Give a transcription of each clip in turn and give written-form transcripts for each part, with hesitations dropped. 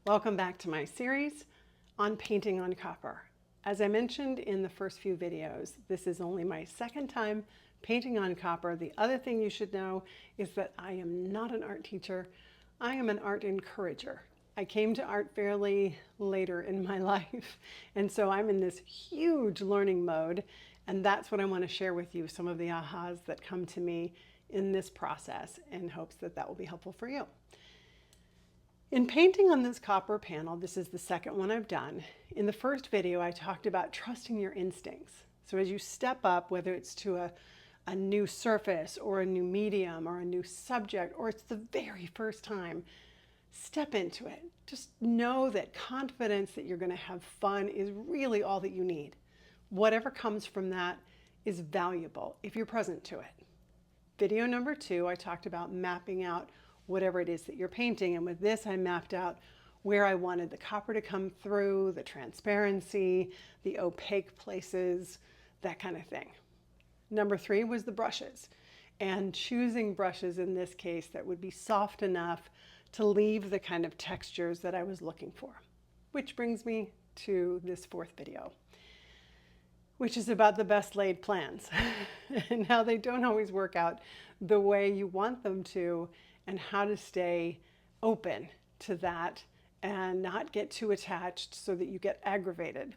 Welcome back to my series on painting on copper. As I mentioned in the first few videos, this is only my second time painting on copper. The other thing you should know is that I am not an art teacher. I am an art encourager. I came to art fairly later in my life, and so I'm in this huge learning mode, and that's what I want to share with you, some of the ahas that come to me in this process, in hopes that that will be helpful for you. In painting on this copper panel, this is the second one I've done. In the first video, I talked about trusting your instincts. So as you step up, whether it's to a new surface or a new medium or a new subject, or it's the very first time, step into it. Just know that confidence that you're going to have fun is really all that you need. Whatever comes from that is valuable if you're present to it. Video number 2, I talked about mapping out whatever it is that you're painting. And with this, I mapped out where I wanted the copper to come through, the transparency, the opaque places, that kind of thing. Number 3 was the brushes, and choosing brushes in this case that would be soft enough to leave the kind of textures that I was looking for. Which brings me to this fourth video, which is about the best laid plans and how they don't always work out the way you want them to, and how to stay open to that and not get too attached so that you get aggravated.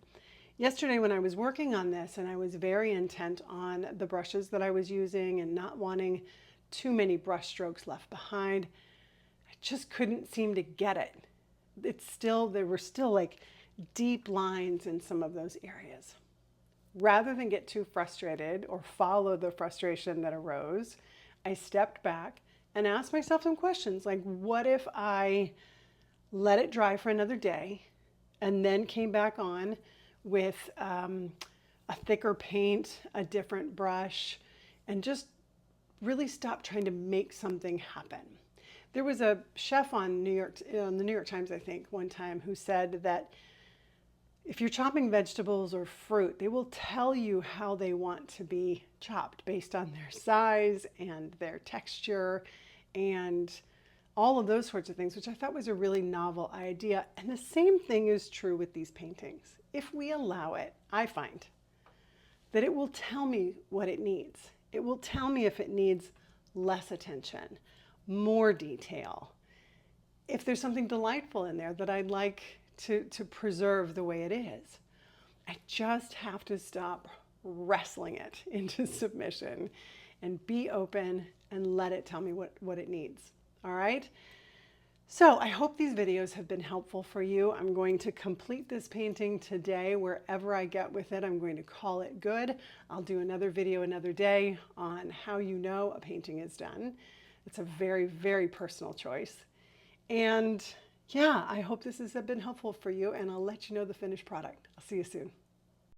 Yesterday when I was working on this, and I was very intent on the brushes that I was using and not wanting too many brush strokes left behind, I just couldn't seem to get it. There were still like deep lines in some of those areas. Rather than get too frustrated or follow the frustration that arose, I stepped back and asked myself some questions like, what if I let it dry for another day and then came back on with a thicker paint, a different brush, and just really stopped trying to make something happen. There was a chef on the New York Times, I think, one time, who said that if you're chopping vegetables or fruit, they will tell you how they want to be chopped based on their size and their texture and all of those sorts of things, which I thought was a really novel idea. And the same thing is true with these paintings. If we allow it, I find that it will tell me what it needs. It will tell me if it needs less attention, more detail, if there's something delightful in there that I'd like to preserve the way it is. I just have to stop wrestling it into submission and be open and let it tell me what it needs. All right? So I hope these videos have been helpful for you. I'm going to complete this painting today. Wherever I get with it, I'm going to call it good. I'll do another video another day on how you know a painting is done. It's a very, very personal choice. And yeah, I hope this has been helpful for you, and I'll let you know the finished product. I'll see you soon.